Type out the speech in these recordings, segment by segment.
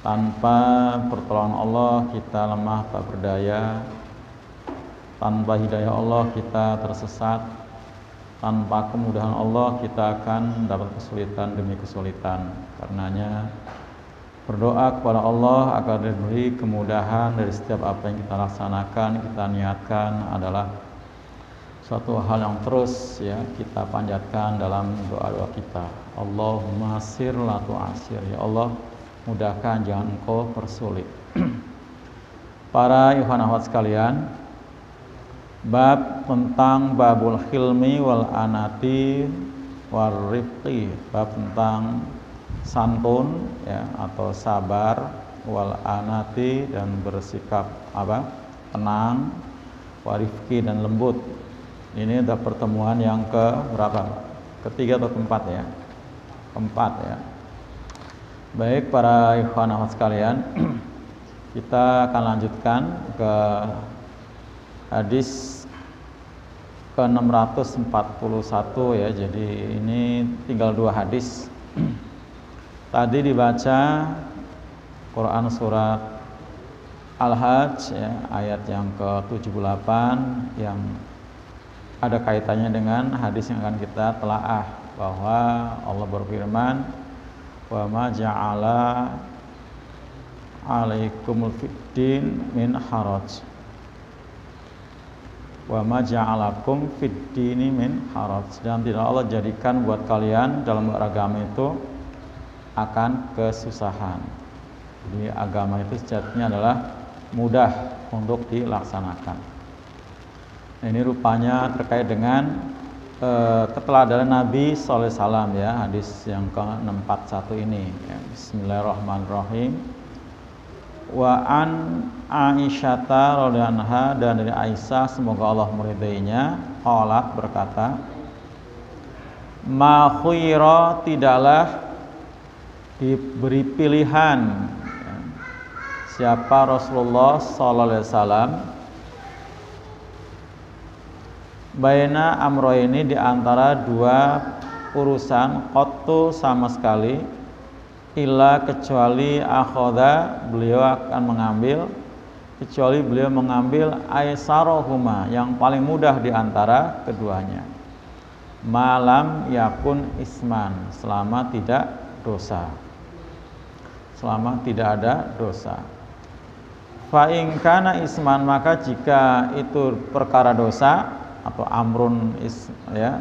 Tanpa pertolongan Allah kita lemah tak berdaya. Tanpa hidayah Allah kita tersesat. Tanpa kemudahan Allah kita akan dapat kesulitan demi kesulitan. Karenanya berdoa kepada Allah agar diberi kemudahan dari setiap apa yang kita laksanakan, kita niatkan adalah suatu hal yang terus ya kita panjatkan dalam doa-doa kita. Allahumma sir la tu'asir. Ya Allah, mudahkan, jangan engkau persulit. Para ikhwan akhwat sekalian, bab tentang babul hilmi wal anati war rifqi, bab tentang santun ya atau sabar, wal anati dan bersikap tenang, warifqi dan lembut. Ini adalah pertemuan yang ke berapa? Ketiga atau keempat ya? Keempat ya. Baik para ikhwan akhwat sekalian, kita akan lanjutkan ke hadis ke-641 ya. Jadi ini tinggal 2 hadis. Tadi dibaca Quran surat Al-Hajj ya, ayat yang ke-78 yang ada kaitannya dengan hadis yang akan kita telaah, bahwa Allah berfirman, wa ma ja'ala 'alaikumul fiddin min haraj. Wa ma ja'alakum fiddini min haraj. Dan tidak Allah jadikan buat kalian dalam beragama itu akan kesusahan. Jadi agama itu sejatinya adalah mudah untuk dilaksanakan. Nah, ini rupanya terkait dengan keteladanan Nabi sallallahu alaihi wasallam ya, hadis yang ke-641 ini ya. Bismillahirrahmanirrahim. Wa an Aisyata radhiyallahu anha, dan dari Aisyah semoga Allah meridainya, qalat berkata, ma khuyira, tidaklah diberi pilihan ya, siapa Rasulullah sallallahu alaihi wasallam baina amroini, di antara 2 urusan, qattu sama sekali, illa kecuali akhoda, beliau akan mengambil, kecuali beliau mengambil aisarohuma, yang paling mudah di antara keduanya, malam yakun isman, selama tidak dosa, selama tidak ada dosa. Fa in kana isman, maka jika itu perkara dosa atau amrun ya,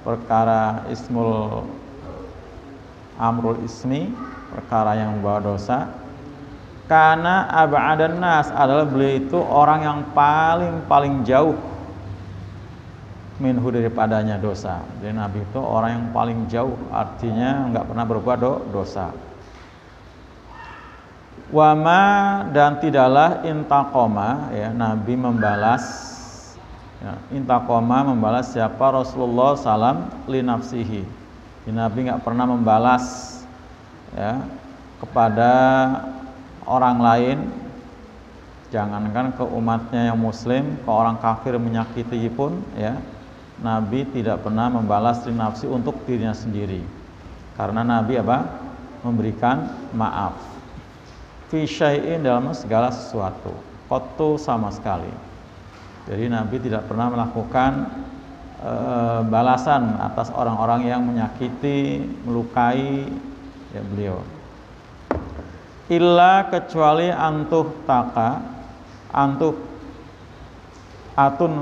perkara amrul ismi, perkara yang membawa dosa, karena ab'adan nas, adalah beliau itu orang yang paling jauh minhu, daripadanya dosa. Jadi Nabi itu orang yang paling jauh, artinya nggak pernah berbuat dosa. Wama, dan tidaklah intaqoma ya, Nabi membalas ya, intaqoma membalas siapa Rasulullah salam li nafsihi. Nabi nggak pernah membalas ya kepada orang lain, jangankan ke umatnya yang muslim, ke orang kafir menyakiti pun ya, Nabi tidak pernah membalas li nafsi, untuk dirinya sendiri, karena Nabi memberikan maaf fi syai'in, dalam segala sesuatu, qattu sama sekali. Jadi Nabi tidak pernah melakukan balasan atas orang-orang yang menyakiti, melukai ya beliau. Illa, kecuali atun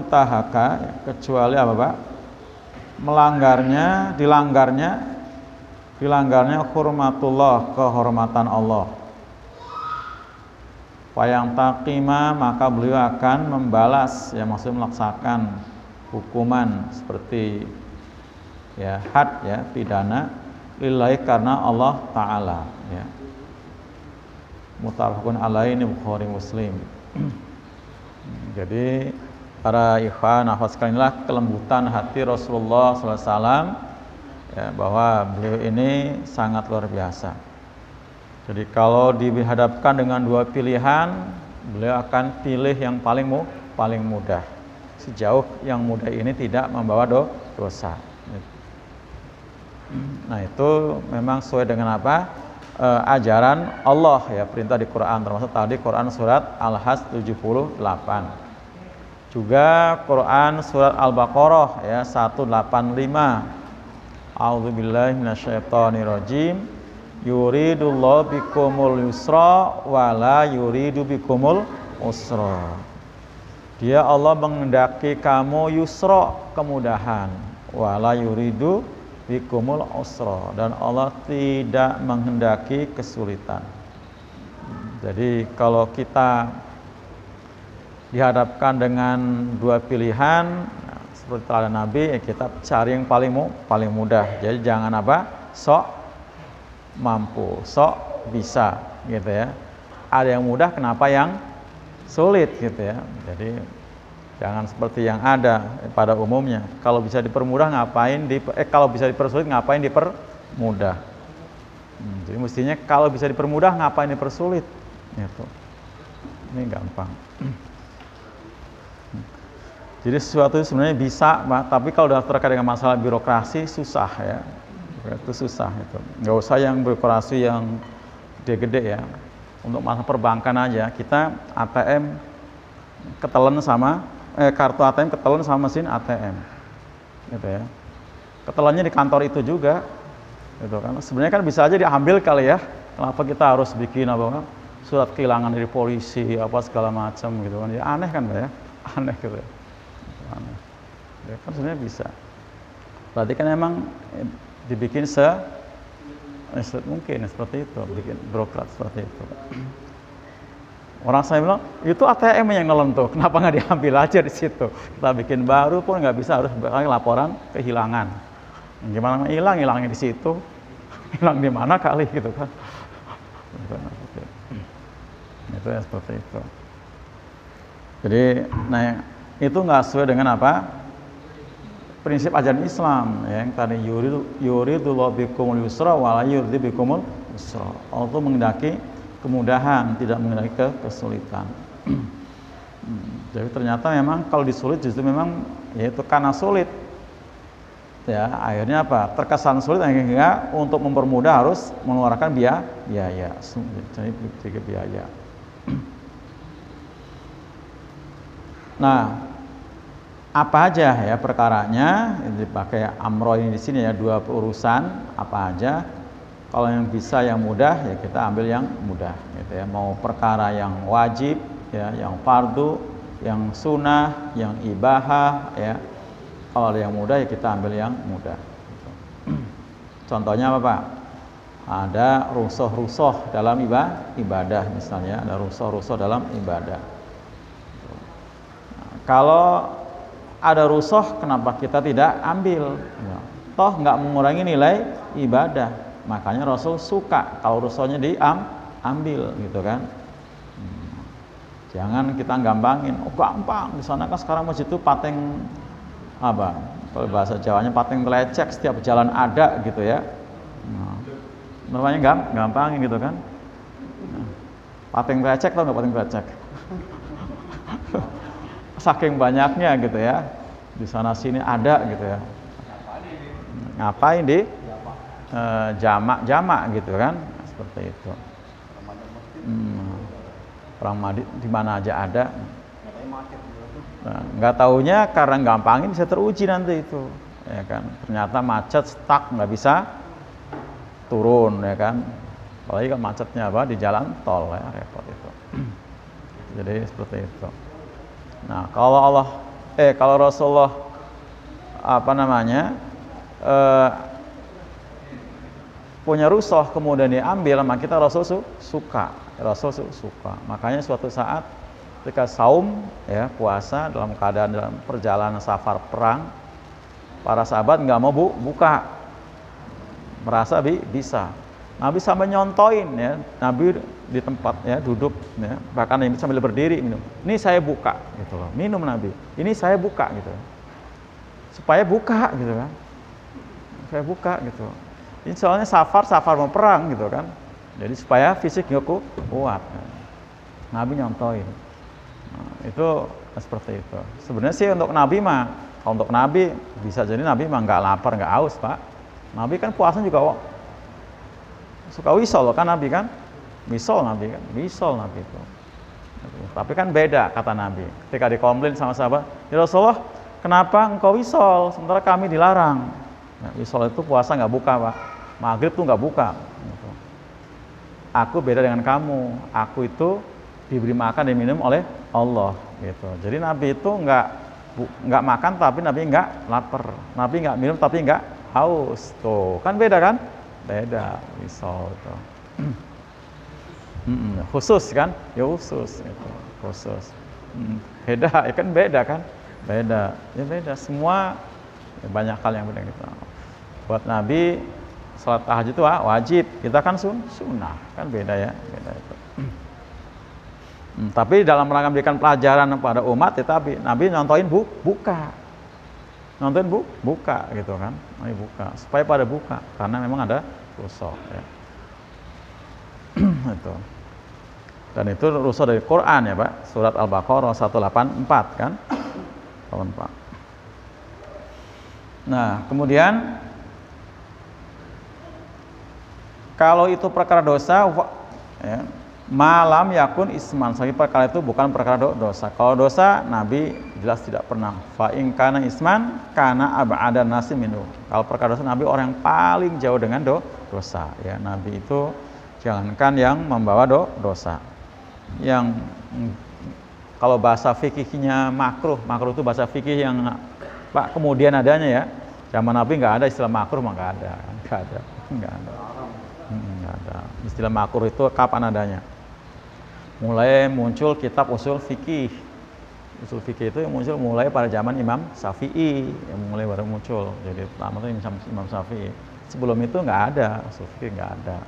tahaka, kecuali dilanggarnya hurmatullah, kehormatan Allah. Wayang taqima, maka beliau akan membalas ya, maksudnya melaksanakan hukuman seperti ya had ya, pidana, lillahi, karena Allah Ta'ala ya. Muttafaqun alaihi, Bukhari Muslim. Jadi para ikhwan akhwat sekalian, inilah kelembutan hati Rasulullah SAW ya, bahwa beliau ini sangat luar biasa. Jadi kalau dihadapkan dengan 2 pilihan, beliau akan pilih yang paling mudah, sejauh yang mudah ini tidak membawa dosa. Nah itu memang sesuai dengan ajaran Allah ya, perintah di Quran, termasuk tadi Quran surat Al-Hajj 78. Juga Quran surat Al-Baqarah ya 185. A'udzubillahi minasyaitonirrajim. Yuridullahu bikumul yusra wa la yuridu bikumul usra. Dia Allah menghendaki kamu yusra, kemudahan, wa la yuridu bikumul usra, dan Allah tidak menghendaki kesulitan. Jadi kalau kita dihadapkan dengan dua pilihan seperti teladan Nabi, kita cari yang paling mudah. Jadi jangan sok mampu, sok bisa gitu ya. Ada yang mudah, kenapa yang sulit gitu ya. Jadi jangan seperti yang ada pada umumnya. Kalau bisa dipermudah kalau bisa dipersulit ngapain dipermudah? Jadi mestinya kalau bisa dipermudah ngapain dipersulit? Gitu. Ini gampang. Jadi sesuatu sebenarnya bisa, tapi kalau sudah terkait dengan masalah birokrasi susah ya. Itu susah itu. Nggak usah yang birokrasi yang gede-gede ya. Untuk masalah perbankan aja, kita ATM ketelen sama kartu ATM ketelen sama mesin ATM, gitu ya. Ketelannya di kantor itu juga, gitu kan. Sebenarnya kan bisa aja diambil kali ya. Kenapa kita harus bikin surat kehilangan dari polisi apa segala macam gitu kan? Ya aneh kan ya, aneh gitu ya. Aneh. Ya kan sebenarnya bisa. Berarti kan emang dibikin mungkin seperti itu, bikin birokrat seperti itu. Orang saya bilang, itu ATM yang nelen tuh, kenapa nggak diambil aja di situ? Kita bikin baru pun nggak bisa, harus laporan kehilangan. Gimana hilangnya di situ? Hilang di mana kali gitu kan? Itu ya seperti itu. Jadi, nah itu nggak sesuai dengan apa? Prinsip ajaran Islam ya, yang tadi yuridullahu bikumul yusra wa la yuridu bikumul usra. Allah itu menghendaki kemudahan, tidak menghendaki kesulitan. Jadi ternyata memang kalau disulit justru memang yaitu karena sulit. Ya, akhirnya apa? Terkesan sulit akhirnya untuk mempermudah harus mengeluarkan biaya. Jadi biaya. Nah, apa aja ya perkaranya? Ini dipakai amro ini di sini ya, dua urusan apa aja. Kalau yang bisa yang mudah ya kita ambil yang mudah gitu ya. Mau perkara yang wajib ya, yang fardu, yang sunnah, yang ibahah ya. Kalau ada yang mudah ya kita ambil yang mudah gitu. Contohnya apa Pak? Ada rusuh-rusuh dalam ibadah misalnya, ada rusuh-rusuh dalam ibadah. Nah, kalau ada rusuh, kenapa kita tidak ambil? Ya. Toh nggak mengurangi nilai ibadah. Makanya Rasul suka kalau rusuhnya diambil gitu kan. Jangan kita gampangin. Oh gampang, di sana kan sekarang masjid itu pateng apa? Kalau bahasa Jawanya pateng telecek, setiap jalan ada gitu ya. Nah, namanya gampangin gitu kan. Nah, pateng telecek, tau nggak pateng telecek? Saking banyaknya gitu ya, di sana sini ada gitu ya. Ngapain di jamak gitu kan, seperti itu. Perang di mana aja ada. Nah, nggak taunya karena gampangin bisa teruji nanti itu, ya kan. Ternyata macet, stuck, nggak bisa turun, ya kan. Apalagi kan macetnya di jalan tol ya, repot itu. Jadi seperti itu. Nah, kalau Rasulullah punya rusuh kemudian diambil, maka kita Rasul suka. Makanya suatu saat ketika saum ya, puasa dalam keadaan dalam perjalanan safar perang, para sahabat nggak mau buka. Merasa bisa. Nabi sampai nyontoin ya, Nabi di tempat ya duduk ya, bahkan Nabi sambil berdiri minum. Ini saya buka gitu loh. Minum Nabi. Ini saya buka gitu. Supaya buka gitu kan. Saya buka gitu. Ini soalnya safar mau perang gitu kan. Jadi supaya fisik kuat. Nabi nyontoin. Nah, itu seperti itu. Sebenarnya sih untuk Nabi kalau untuk Nabi bisa jadi Nabi nggak lapar, nggak haus Pak. Nabi kan puasa juga Suka wisol kan Nabi kan? Wisol Nabi kan? Wisol Nabi itu. Tapi kan beda kata Nabi. Ketika dikomplain sama sahabat, ya Rasulullah, kenapa engkau wisol sementara kami dilarang? Nah, wisol itu puasa nggak buka Pak. Maghrib tuh nggak buka. Gitu. Aku beda dengan kamu. Aku itu diberi makan dan minum oleh Allah. Gitu. Jadi Nabi itu nggak makan tapi Nabi nggak lapar. Nabi nggak minum tapi nggak haus. Tuh kan beda kan? Beda wisol itu. Khusus kan? Ya khusus itu. Khusus. Beda, ya kan beda kan? Beda. Ya beda. Semua ya banyak hal yang beda gitu. Buat Nabi salat tahajud itu wajib. Kita kan sunnah. Kan beda ya, beda itu. Tapi dalam rangka memberikan pelajaran pada umat, tetapi Nabi nyontohin buka. Nonton buka gitu kan. Nabi buka supaya pada buka karena memang ada rusak ya. Itu. Dan itu rusak dari Quran ya Pak, surat Al-Baqarah 184 kan, 84. Nah kemudian kalau itu perkara dosa, ya, malam yakun isman, sebagai perkara itu bukan perkara dosa. Kalau dosa Nabi jelas tidak pernah. Fa in kana isman kana ab'ada nasi minhu. Kalau perkara dosa Nabi orang yang paling jauh dengan dosa. Ya Nabi itu jangankan yang membawa dosa. Yang kalau bahasa fikihnya makruh itu bahasa fikih yang Pak kemudian adanya ya. Zaman Nabi nggak ada istilah makruh, mah nggak ada. Istilah makruh itu kapan adanya? Mulai muncul kitab usul fikih. Usul fikih itu yang muncul mulai pada zaman Imam Syafi'i, yang mulai baru muncul. Jadi pertama itu Imam Syafi'i. Sebelum itu nggak ada usul fikih, nggak ada.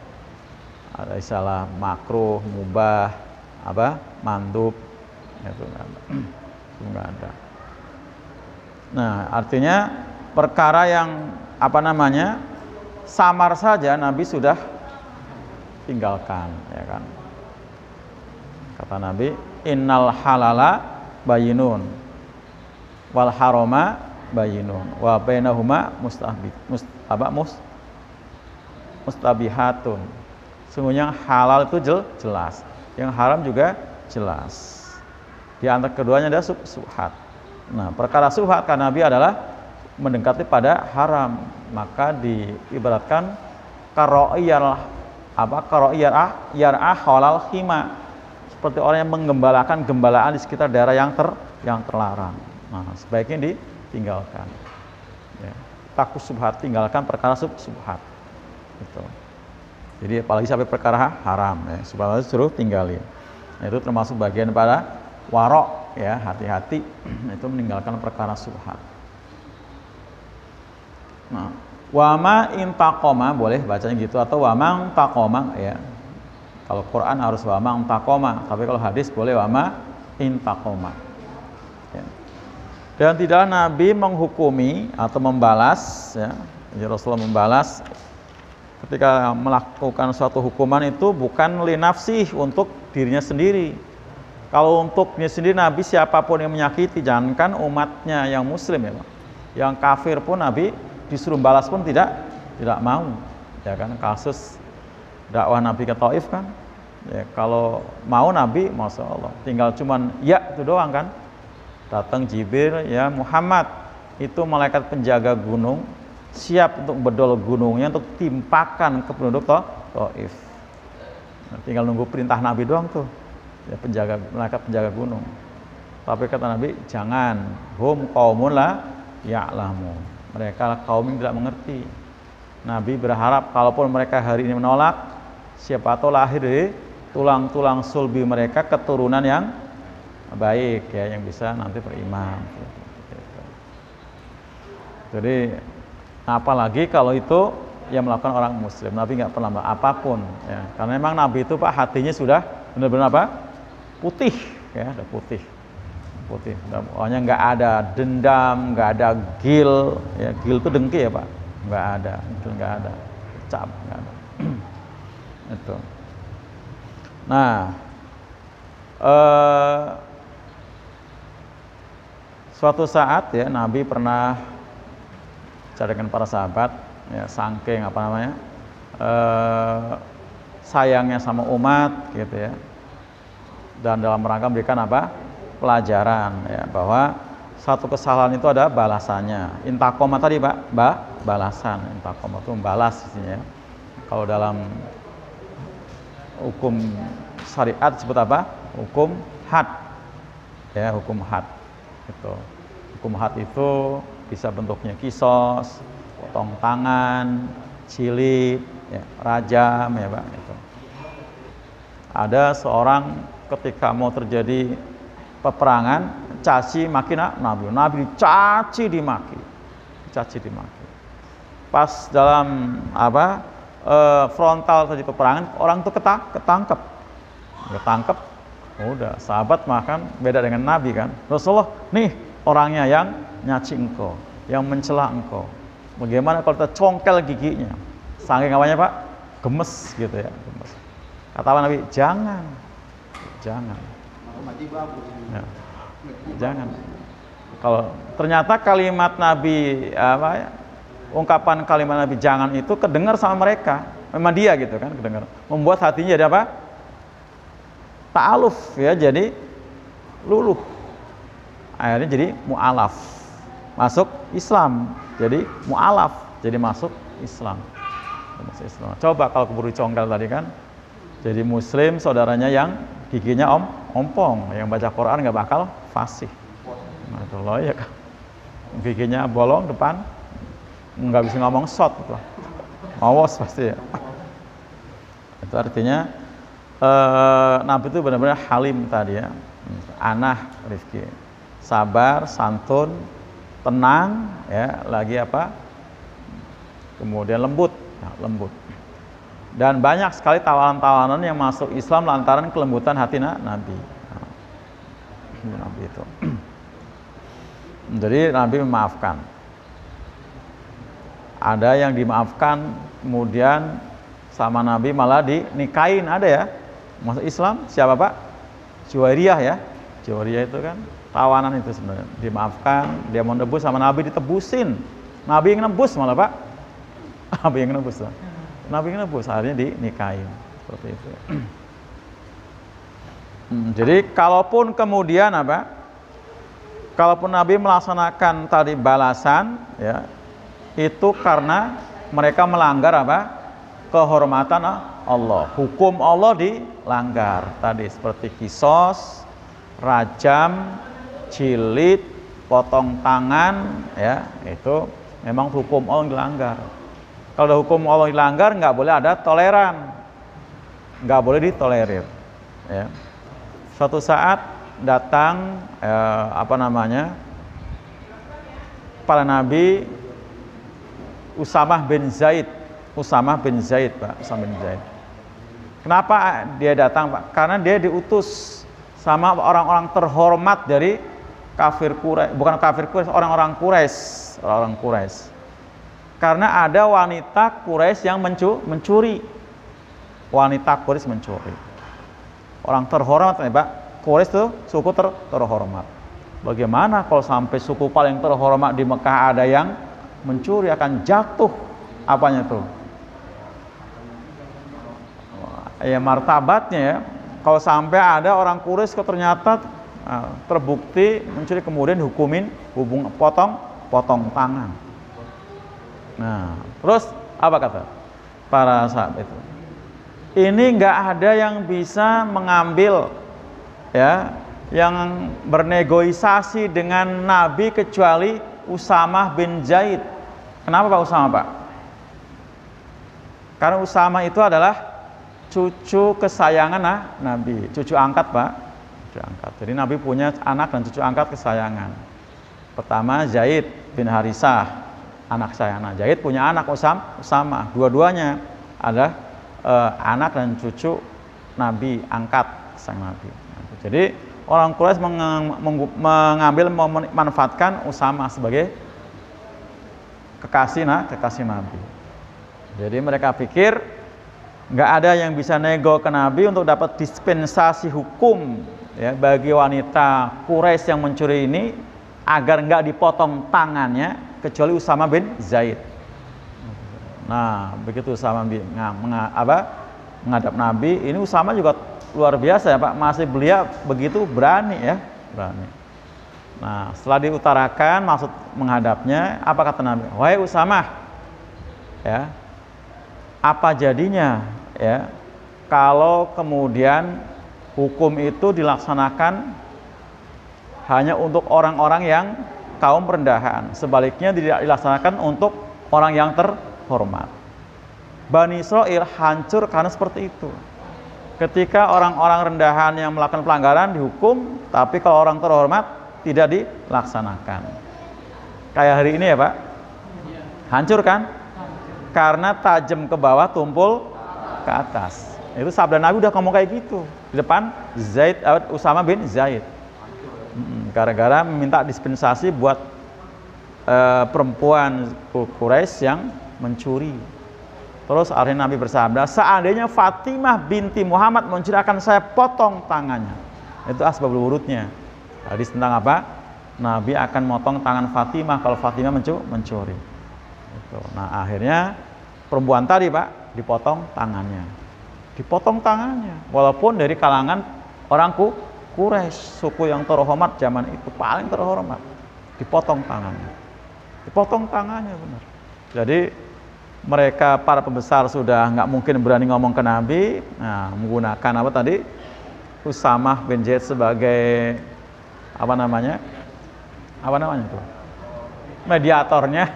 Ada istilah makruh, mubah, mandub, itu nggak ada. Nah, artinya perkara yang samar saja Nabi sudah tinggalkan, ya kan? Kata Nabi, innal halala bayinun, wal harama bayinun, wa bainahuma mustabihatun. Sungguhnya halal itu jelas, yang haram juga jelas. Di antara keduanya ada subhat. Nah, perkara subhat kan Nabi adalah mendekati pada haram, maka diibaratkan yar'ah halal hima, seperti orang yang menggembalakan gembalaan di sekitar daerah yang terlarang. Nah, sebaiknya ditinggalkan. Ya. Takut subhat, tinggalkan perkara subhat. Gitu. Jadi apalagi sampai perkara haram, ya, subhat itu suruh tinggalin. Nah, itu termasuk bagian pada warok, ya, hati-hati itu meninggalkan perkara subhat. Nah, wama intaqoma boleh bacanya gitu, atau wama intaqoma ya. Kalau Quran harus wama intaqoma, tapi kalau hadis boleh wama intaqoma. Ya. Dan tidaklah Nabi menghukumi atau membalas, ya. Jadi Rasulullah membalas ketika melakukan suatu hukuman itu bukan li nafsih, untuk dirinya sendiri. Kalau untuk dirinya sendiri, Nabi siapapun yang menyakiti, jangankan umatnya yang muslim ya, yang kafir pun Nabi disuruh balas pun tidak mau, ya kan? Kasus dakwah Nabi ke Taif kan, ya, kalau mau Nabi, masya Allah, tinggal cuman ya itu doang kan. Datang Jibril, ya Muhammad, itu malaikat penjaga gunung, siap untuk bedol gunungnya, untuk timpakan ke penduduk Taif. Nah, tinggal nunggu perintah Nabi doang tuh, ya, malaikat penjaga gunung. Tapi kata Nabi, jangan, hum qaumun la ya'lamun, mereka kaum yang tidak mengerti. Nabi berharap kalaupun mereka hari ini menolak, siapa tahu lahir dari tulang-tulang sulbi mereka keturunan yang baik, ya, yang bisa nanti beriman. Jadi apalagi kalau itu yang melakukan orang muslim. Nabi nggak pernah apapun, ya, karena memang Nabi itu Pak hatinya sudah benar-benar putih, ya, udah putih. Pokoknya nggak ada dendam, nggak ada gil, ya, gil itu dengki ya Pak, nggak ada, itu nggak ada, cap, nggak ada. Itu. Nah, suatu saat ya Nabi pernah carikan para sahabat, ya, saking sayangnya sama umat gitu ya. Dan dalam rangka memberikan apa? Pelajaran ya, bahwa satu kesalahan itu ada balasannya. Intakoma tadi Pak, balasan. Intakoma itu membalas isinya. Kalau dalam hukum syariat disebut apa? Hukum had. Ya, hukum had. Gitu. Hukum had itu bisa bentuknya kisos, potong tangan, cilit, ya, rajam ya Pak. Gitu. Ada seorang ketika mau terjadi peperangan, caci maki Nabi dicaci dimaki. Pas dalam apa frontal tadi peperangan, orang itu ketangkep, udah sahabat makan beda dengan Nabi kan. Rasulullah, nih orangnya yang nyaci engkau, yang mencela engkau. Bagaimana kalau kita congkel giginya? Saking apanya Pak? Gemes gitu ya, gemes. Kata Nabi, jangan. Ya, jangan. Kalau ternyata kalimat Nabi ungkapan kalimat Nabi jangan itu kedengar sama mereka, memang dia gitu kan, kedengar, membuat hatinya jadi apa? Ta'aluf ya, jadi luluh. Akhirnya jadi mu'alaf, masuk Islam. Jadi mu'alaf, jadi masuk Islam. Coba kalau keburu congkel tadi kan, jadi Muslim saudaranya yang giginya ompong, yang baca Quran nggak bakal fasih. Nah, ya kan, giginya bolong depan, nggak bisa ngomong shot gitu. Awas pasti ya. Itu artinya Nabi itu benar-benar halim tadi ya, anah, rifki, sabar, santun, tenang, ya, lagi apa? Kemudian lembut, ya, lembut. Dan banyak sekali tawanan-tawanan yang masuk Islam lantaran kelembutan hati Nabi. Nabi itu. Jadi Nabi memaafkan. Ada yang dimaafkan, kemudian sama Nabi malah dinikahin, ada ya. Masuk Islam siapa Pak? Juwairiyah ya. Juwairiyah itu kan tawanan itu sebenarnya. Dimaafkan, dia mau nebus sama Nabi ditebusin. Nabi yang nebus malah Pak. Nabi yang nebus lah. Nabi nebus, akhirnya dinikahin seperti itu. Jadi kalaupun kemudian apa? Kalaupun Nabi melaksanakan tadi balasan, ya, itu karena mereka melanggar apa? Kehormatan Allah. Hukum Allah dilanggar. Tadi seperti kisos, rajam, cilit, potong tangan, ya, itu memang hukum Allah dilanggar. Kalau hukum Allah dilanggar, nggak boleh ada toleran, nggak boleh ditolerir. Ya. Suatu saat datang para nabi Usamah bin Zaid, Pak, Usamah bin Zaid. Kenapa dia datang Pak? Karena dia diutus sama orang-orang terhormat dari kafir Quraisy, bukan kafir Quraisy, orang-orang Quraisy. Karena ada wanita Quraisy yang mencuri. Wanita Quraisy mencuri. Orang terhormat nih Pak. Quraisy itu suku terhormat. Bagaimana kalau sampai suku paling terhormat di Mekah ada yang mencuri, akan jatuh apanya tuh? Ya martabatnya ya. Kalau sampai ada orang Quraisy ternyata terbukti mencuri kemudian dihukumin potong tangan. Nah, terus apa kata para sahabat itu? Ini nggak ada yang bisa mengambil, ya, yang bernegosiasi dengan Nabi kecuali Usamah bin Zaid. Kenapa Pak Usamah Pak? Karena Usamah itu adalah cucu kesayangan Nabi, cucu angkat Pak, cucu angkat. Jadi Nabi punya anak dan cucu angkat kesayangan. Pertama Zaid bin Harisah, anak kesayangan. Zaid punya anak Usamah. Dua-duanya ada anak dan cucu Nabi angkat sang Nabi. Jadi orang Quraisy mengambil memanfaatkan Usamah sebagai kekasih Nabi. Jadi mereka pikir nggak ada yang bisa nego ke Nabi untuk dapat dispensasi hukum, ya, bagi wanita Quraisy yang mencuri ini agar nggak dipotong tangannya kecuali Usamah bin Zaid. Nah, begitu Usamah menghadap Nabi. Ini Usama juga luar biasa ya Pak, masih belia begitu berani ya, berani. Nah, setelah diutarakan maksud menghadapnya, apa kata Nabi? Wahai Usama, ya, apa jadinya ya kalau kemudian hukum itu dilaksanakan hanya untuk orang-orang yang kaum rendahan, sebaliknya tidak dilaksanakan untuk orang yang terhormat. Bani Israil hancur karena seperti itu. Ketika orang-orang rendahan yang melakukan pelanggaran dihukum, tapi kalau orang terhormat tidak dilaksanakan. Kayak hari ini ya Pak, hancur kan? Karena tajam ke bawah, tumpul ke atas. Itu sabda Nabi udah ngomong kayak gitu di depan Usama bin Zaid. Gara-gara meminta dispensasi buat perempuan Quraisy yang mencuri. Terus akhirnya Nabi bersabda, seandainya Fatimah binti Muhammad mencuri akan saya potong tangannya. Itu asbabul wurudnya. Hadis tentang apa? Nabi akan motong tangan Fatimah kalau Fatimah mencuri. Gitu. Nah akhirnya perempuan tadi Pak dipotong tangannya. Dipotong tangannya. Walaupun dari kalangan orang Quraisy, suku yang terhormat zaman itu, paling terhormat. Dipotong tangannya. Dipotong tangannya benar. Jadi mereka para pembesar sudah nggak mungkin berani ngomong ke Nabi, nah, menggunakan apa tadi, Usamah bin Zaid sebagai apa namanya itu, mediatornya.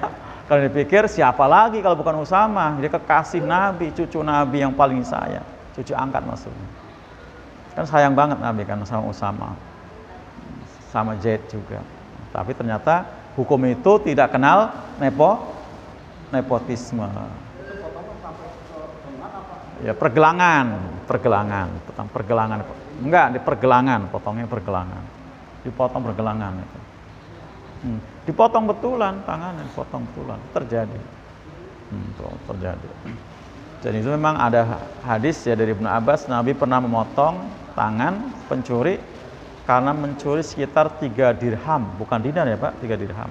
Kalau dipikir siapa lagi kalau bukan Usamah, dia kekasih Nabi, cucu Nabi yang paling sayang, cucu angkat maksudnya. Kan sayang banget Nabi kan sama Usamah, sama Zaid juga. Tapi ternyata hukum itu tidak kenal nepotisme. Ya pergelangan, tentang pergelangan. Enggak, di pergelangan, potongnya pergelangan. Dipotong pergelangan itu. Dipotong betulan tangannya, dipotong betulan. Terjadi. Terjadi. Jadi itu memang ada hadis ya dari Ibnu Abbas, Nabi pernah memotong tangan pencuri karena mencuri sekitar 3 dirham, bukan dinar ya Pak, 3 dirham.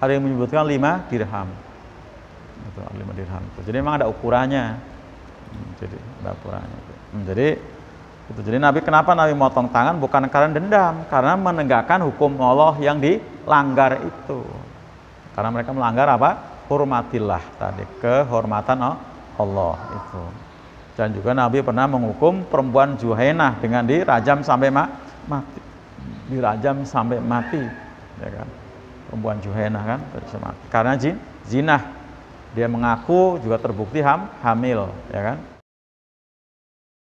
Ada yang menyebutkan 5 dirham. Itu 5 dirham. Jadi memang ada ukurannya. Jadi ada ukurannya. Jadi Nabi, kenapa Nabi motong tangan? Bukan karena dendam, karena menegakkan hukum Allah yang dilanggar itu. Karena mereka melanggar apa? Hormatillah tadi, kehormatan Allah itu. Dan juga Nabi pernah menghukum perempuan Juhainah dengan dirajam sampai mati. Dirajam sampai mati, ya kan? Perempuan Juhainah kan karena zinah. Dia mengaku juga terbukti hamil, ya kan?